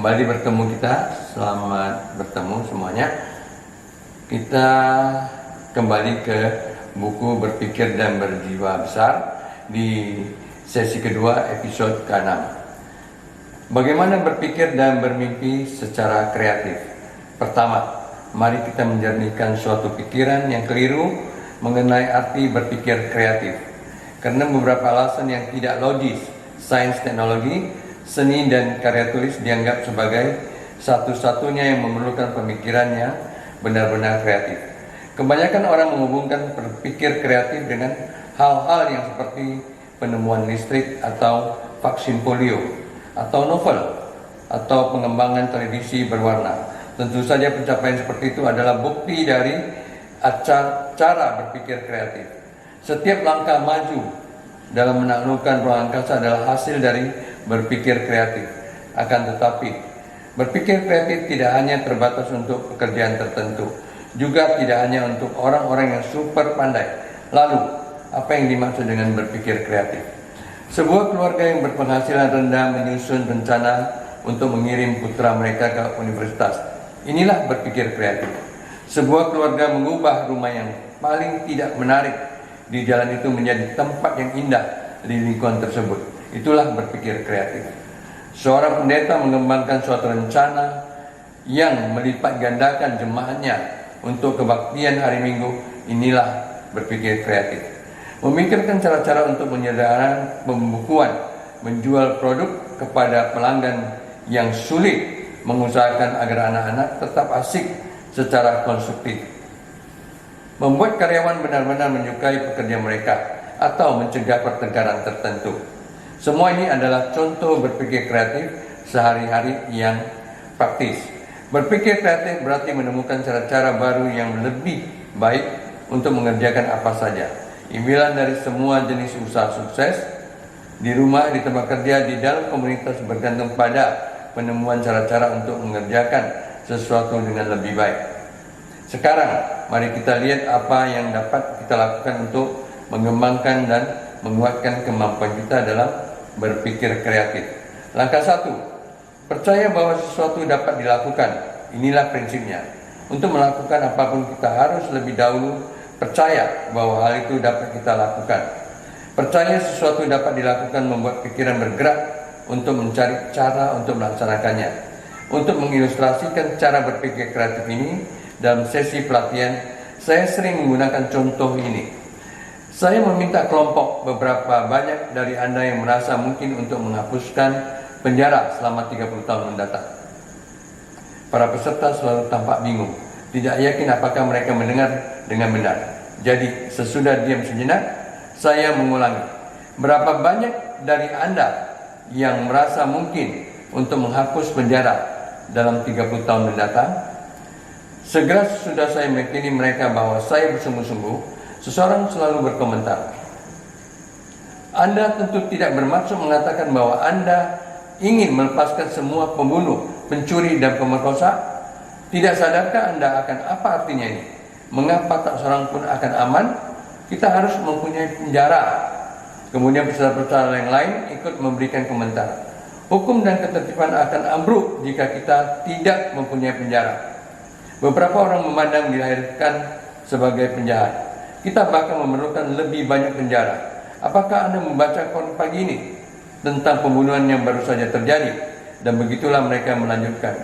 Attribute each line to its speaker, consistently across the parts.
Speaker 1: Kembali bertemu kita, selamat bertemu semuanya. Kita kembali ke buku Berpikir dan Berjiwa Besar di sesi kedua episode ke-6. Bagaimana berpikir dan bermimpi secara kreatif? Pertama, mari kita menjernihkan suatu pikiran yang keliru mengenai arti berpikir kreatif. Karena beberapa alasan yang tidak logis, sains, teknologi, seni dan karya tulis dianggap sebagai satu-satunya yang memerlukan pemikiran yang benar-benar kreatif. Kebanyakan orang menghubungkan berpikir kreatif dengan hal-hal yang seperti penemuan listrik atau vaksin polio, atau novel, atau pengembangan televisi berwarna. Tentu saja pencapaian seperti itu adalah bukti dari cara berpikir kreatif. Setiap langkah maju dalam menaklukkan ruang angkasa adalah hasil dari berpikir kreatif. Akan tetapi, berpikir kreatif tidak hanya terbatas untuk pekerjaan tertentu, juga tidak hanya untuk orang-orang yang super pandai. Lalu, apa yang dimaksud dengan berpikir kreatif? Sebuah keluarga yang berpenghasilan rendah menyusun rencana untuk mengirim putra mereka ke universitas. Inilah berpikir kreatif. Sebuah keluarga mengubah rumah yang paling tidak menarik di jalan itu menjadi tempat yang indah di lingkungan tersebut. Itulah berpikir kreatif. Seorang pendeta mengembangkan suatu rencana yang melipat gandakan jemaatnya untuk kebaktian hari Minggu. Inilah berpikir kreatif. Memikirkan cara-cara untuk menyederhanakan pembukuan, menjual produk kepada pelanggan yang sulit, mengusahakan agar anak-anak tetap asik secara konstruktif, membuat karyawan benar-benar menyukai pekerjaan mereka, atau mencegah pertengkaran tertentu. Semua ini adalah contoh berpikir kreatif sehari-hari yang praktis. Berpikir kreatif berarti menemukan cara-cara baru yang lebih baik untuk mengerjakan apa saja. Impian dari semua jenis usaha sukses, di rumah, di tempat kerja, di dalam komunitas bergantung pada penemuan cara-cara untuk mengerjakan sesuatu dengan lebih baik. Sekarang, mari kita lihat apa yang dapat kita lakukan untuk mengembangkan dan menguatkan kemampuan kita dalam berpikir kreatif. Langkah 1, percaya bahwa sesuatu dapat dilakukan. Inilah prinsipnya. Untuk melakukan apapun kita harus lebih dahulu percaya bahwa hal itu dapat kita lakukan. Percaya sesuatu dapat dilakukan membuat pikiran bergerak untuk mencari cara untuk melaksanakannya. Untuk mengilustrasikan cara berpikir kreatif ini dalam sesi pelatihan, saya sering menggunakan contoh ini. Saya meminta kelompok beberapa banyak dari Anda yang merasa mungkin untuk menghapuskan penjara selama 30 tahun mendatang. Para peserta selalu tampak bingung, tidak yakin apakah mereka mendengar dengan benar. Jadi, sesudah diam sejenak, saya mengulangi. Berapa banyak dari Anda yang merasa mungkin untuk menghapus penjara dalam 30 tahun mendatang? Segera sesudah saya meyakini mereka bahwa saya bersungguh-sungguh, seseorang selalu berkomentar, Anda tentu tidak bermaksud mengatakan bahwa Anda ingin melepaskan semua pembunuh, pencuri, dan pemerkosa? Tidak sadarkah Anda akan apa artinya ini? Mengapa tak seorang pun akan aman? Kita harus mempunyai penjara. Kemudian peserta-peserta yang lain ikut memberikan komentar. Hukum dan ketertiban akan ambruk jika kita tidak mempunyai penjara. Beberapa orang memandang dilahirkan sebagai penjahat. Kita bahkan memerlukan lebih banyak penjara. Apakah Anda membaca koran pagi ini tentang pembunuhan yang baru saja terjadi? Dan begitulah mereka melanjutkan,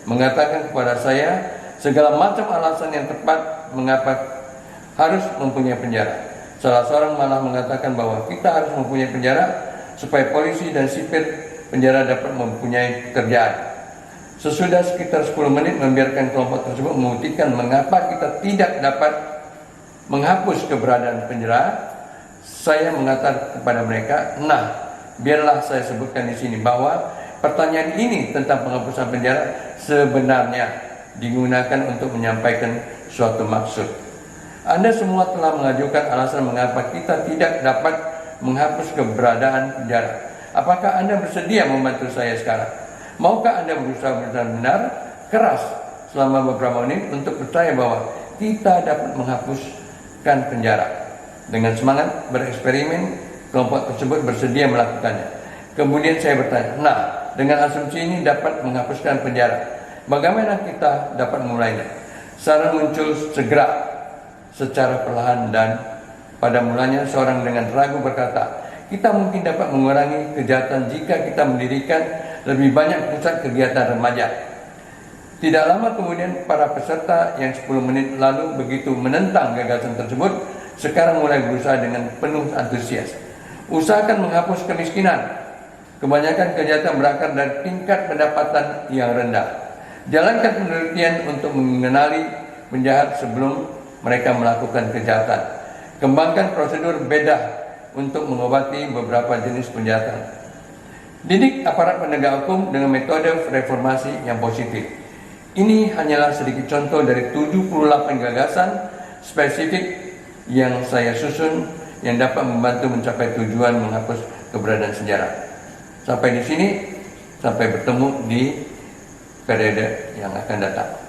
Speaker 1: mengatakan kepada saya segala macam alasan yang tepat mengapa harus mempunyai penjara. Salah seorang malah mengatakan bahwa kita harus mempunyai penjara supaya polisi dan sipir penjara dapat mempunyai pekerjaan. Sesudah sekitar 10 menit membiarkan kelompok tersebut membuktikan mengapa kita tidak dapat menghapus keberadaan penjara, saya mengatakan kepada mereka, biarlah saya sebutkan di sini bahwa pertanyaan ini tentang penghapusan penjara sebenarnya digunakan untuk menyampaikan suatu maksud. Anda semua telah mengajukan alasan mengapa kita tidak dapat menghapus keberadaan penjara. Apakah Anda bersedia membantu saya sekarang? Maukah Anda berusaha benar-benar keras selama beberapa menit untuk percaya bahwa kita dapat menghapus penjara? Dengan semangat bereksperimen, kelompok tersebut bersedia melakukannya. Kemudian saya bertanya, dengan asumsi ini dapat menghapuskan penjara. Bagaimana kita dapat memulainya? Saran muncul segera, secara perlahan, dan pada mulanya seorang dengan ragu berkata, kita mungkin dapat mengurangi kejahatan jika kita mendirikan lebih banyak pusat kegiatan remaja. Tidak lama kemudian para peserta yang 10 menit lalu begitu menentang gagasan tersebut, sekarang mulai berusaha dengan penuh antusias. Usahakan menghapus kemiskinan. Kebanyakan kejahatan berakar dari tingkat pendapatan yang rendah. Jalankan penelitian untuk mengenali penjahat sebelum mereka melakukan kejahatan. Kembangkan prosedur bedah untuk mengobati beberapa jenis penjahatan. Didik aparat penegak hukum dengan metode reformasi yang positif. Ini hanyalah sedikit contoh dari 78 gagasan spesifik yang saya susun yang dapat membantu mencapai tujuan menghapus keberadaan sejarah. Sampai di sini, sampai bertemu di periode yang akan datang.